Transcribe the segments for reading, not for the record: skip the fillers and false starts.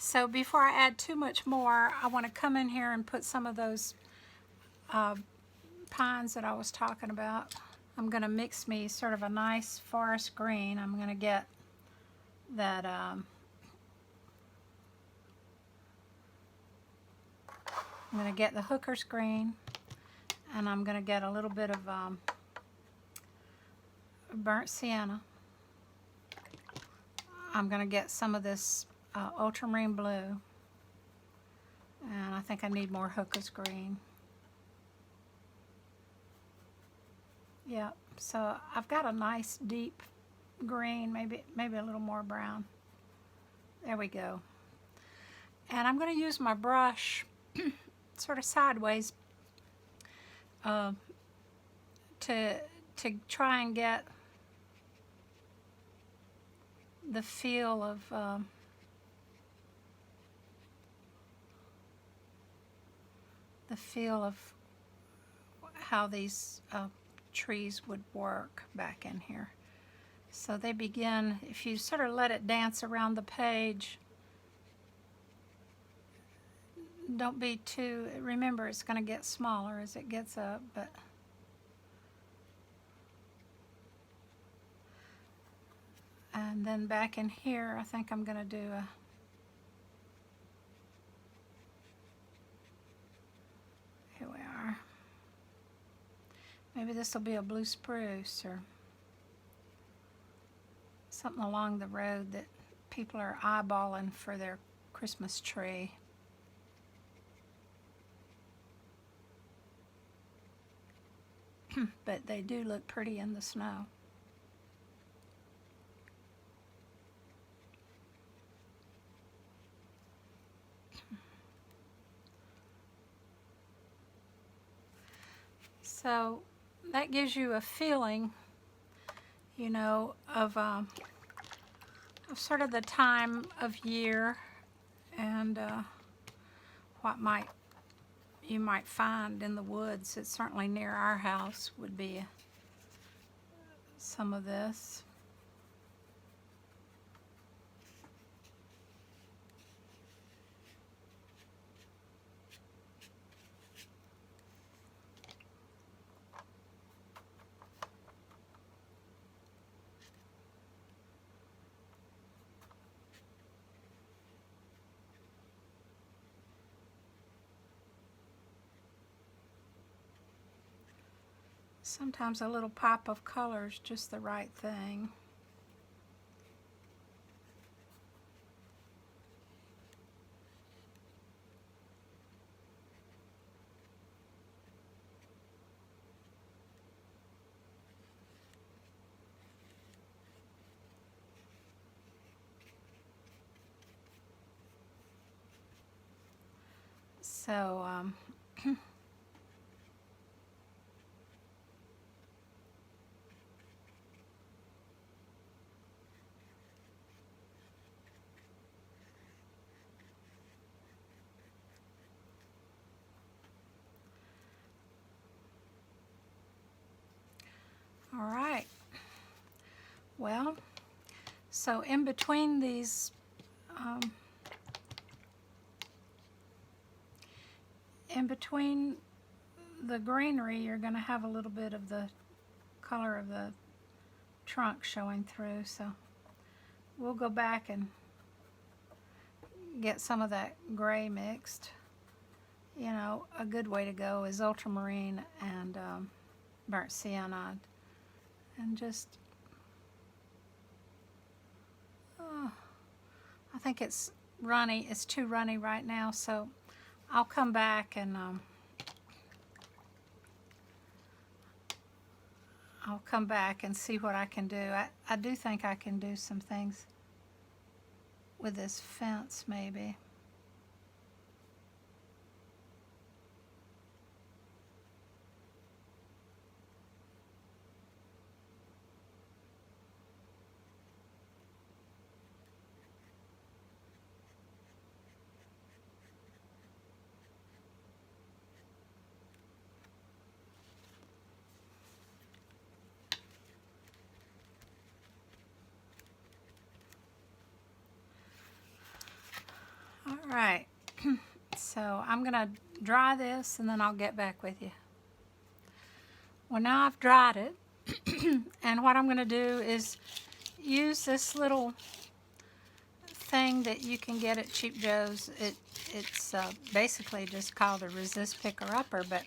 So before I add too much more, I want to come in here and put some of those pines that I was talking about. I'm going to mix me sort of a nice forest green. I'm going to get that I'm going to get the hooker's green, and I'm going to get a little bit of burnt sienna. I'm going to get some of this ultramarine blue, and I think I need more hooker's green. Yeah, so I've got a nice deep green, maybe a little more brown. There we go. And I'm going to use my brush sort of sideways to try and get the feel of how these trees would work back in here. So they begin, if you sort of let it dance around the page, don't be too, remember it's going to get smaller as it gets up, but and then back in here, I think I'm going to do a here we are. Maybe this will be a blue spruce or something along the road that people are eyeballing for their Christmas tree. But they do look pretty in the snow. So that gives you a feeling, you know, of sort of the time of year and what you might find in the woods. It's certainly near our house would be some of this. Sometimes a little pop of color is just the right thing. So all right. Well, so in between these in between the greenery, you're going to have a little bit of the color of the trunk showing through. So we'll go back and get some of that gray mixed. You know, a good way to go is ultramarine and burnt sienna, and just I think it's runny. It's too runny right now, so I'll come back and I'll come back and see what I can do. I do think I can do some things with this fence maybe. Alright, so I'm going to dry this and then I'll get back with you. Well, now I've dried it, and what I'm going to do is use this little thing that you can get at Cheap Joe's. It's basically just called a resist picker-upper, but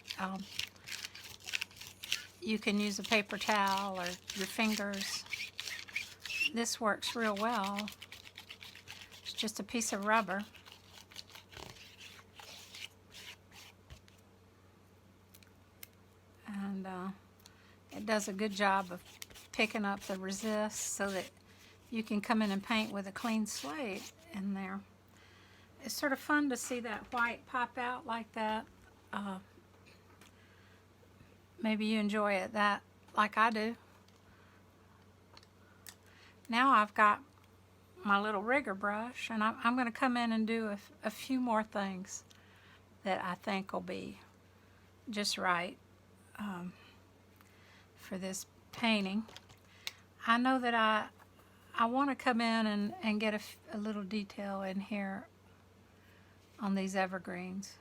you can use a paper towel or your fingers. This works real well. It's just a piece of rubber. And it does a good job of picking up the resist so that you can come in and paint with a clean slate in there. It's sort of fun to see that white pop out like that. Maybe you enjoy it that like I do. Now I've got my little rigger brush, and I'm going to come in and do a few more things that I think will be just right for this painting. I know that I want to come in and get a little detail in here on these evergreens.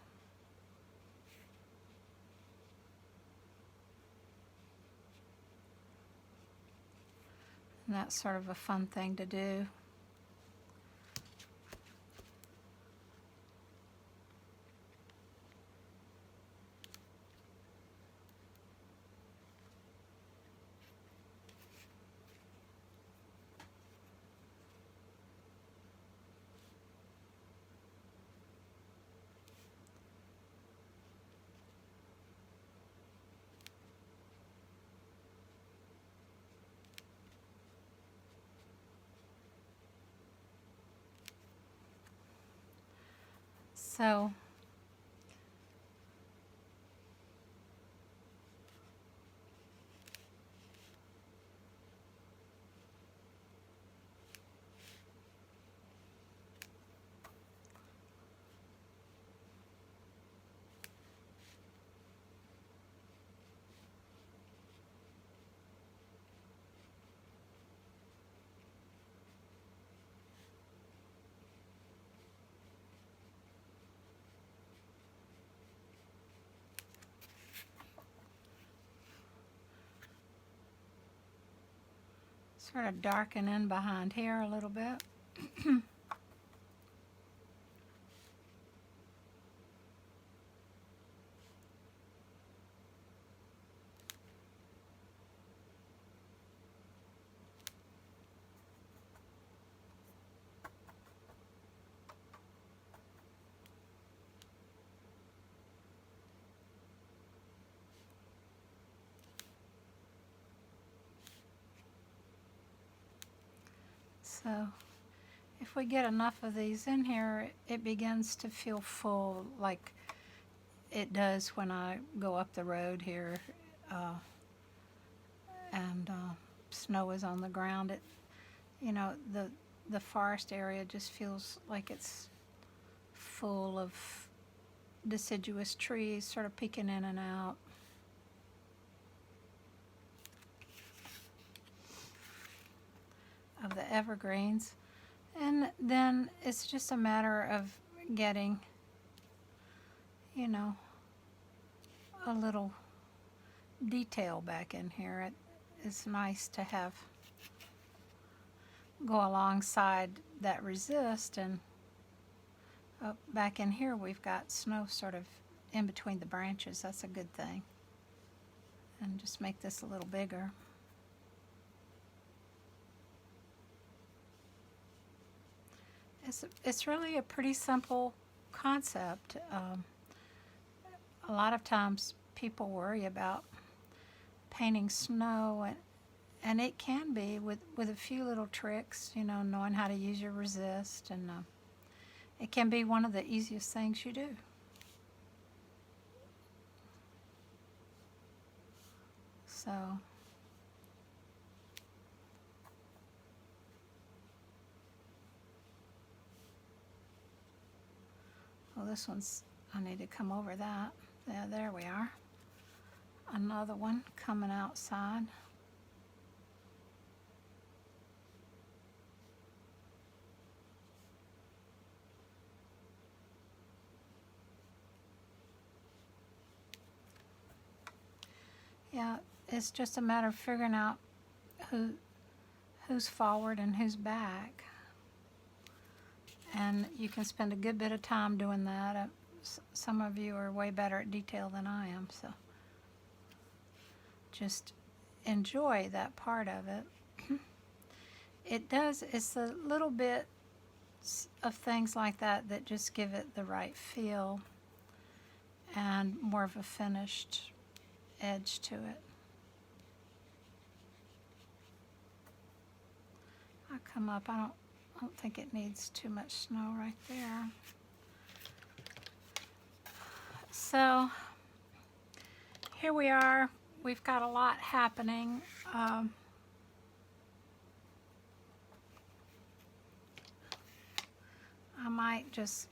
And that's sort of a fun thing to do. So sort of darken in behind here a little bit. So if we get enough of these in here, it begins to feel full like it does when I go up the road here and snow is on the ground. You know, the forest area just feels like it's full of deciduous trees sort of peeking in and out. Of the evergreens, and then it's just a matter of getting, you know, a little detail back in here. It's nice to have go alongside that resist, and back in here we've got snow sort of in between the branches. That's a good thing. And just make this a little bigger. It's really a pretty simple concept. A lot of times people worry about painting snow, and it can be with a few little tricks, you know, knowing how to use your resist, and it can be one of the easiest things you do. So well, this one's, I need to come over that. Yeah, there we are. Another one coming outside. Yeah, it's just a matter of figuring out who's forward and who's back. And you can spend a good bit of time doing that. Some of you are way better at detail than I am, so just enjoy that part of it. It's a little bit of things like that that just give it the right feel and more of a finished edge to it. I come up, I don't think it needs too much snow right there. So here we are. We've got a lot happening. I might just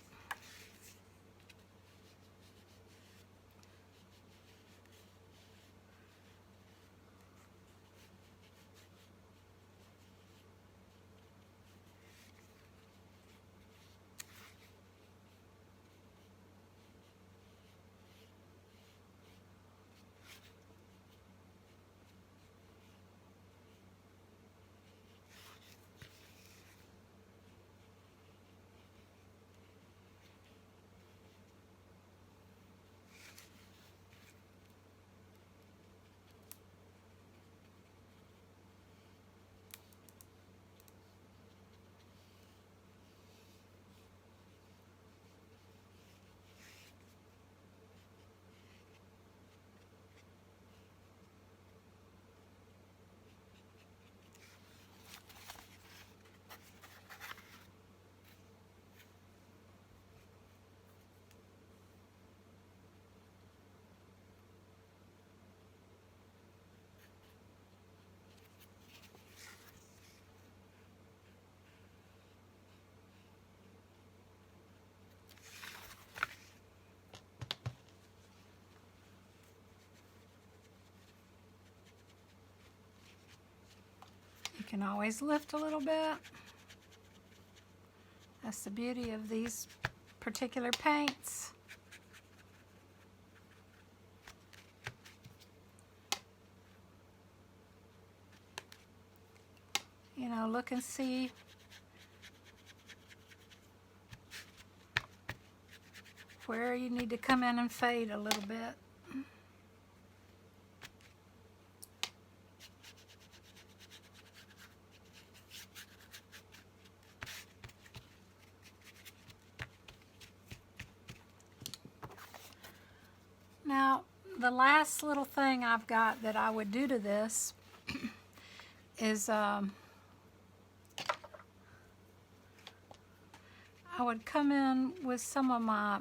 you can always lift a little bit. That's the beauty of these particular paints. You know, look and see where you need to come in and fade a little bit. Now, the last little thing I've got that I would do to this is I would come in with some of my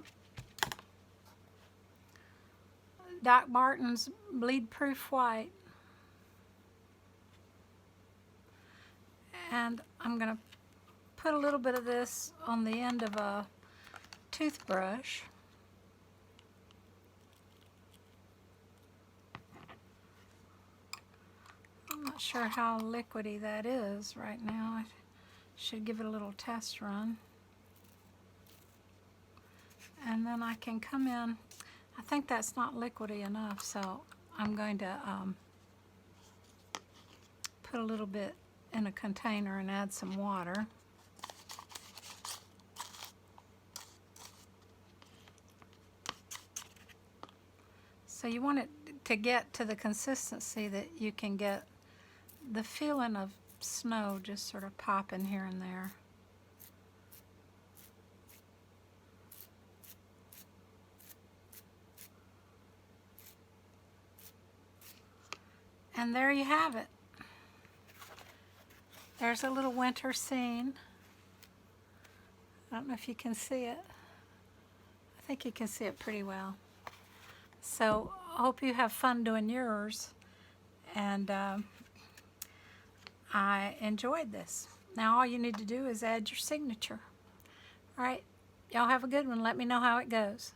Doc Martens Bleed Proof White. And I'm going to put a little bit of this on the end of a toothbrush. I'm not sure how liquidy that is right now. I should give it a little test run. And then I can come in. I think that's not liquidy enough, so I'm going to put a little bit in a container and add some water. So you want it to get to the consistency that you can get the feeling of snow just sort of popping here and there. And there you have it. There's a little winter scene. I don't know if you can see it. I think you can see it pretty well. So I hope you have fun doing yours. And I enjoyed this. Now all you need to do is add your signature. All right, y'all have a good one. Let me know how it goes.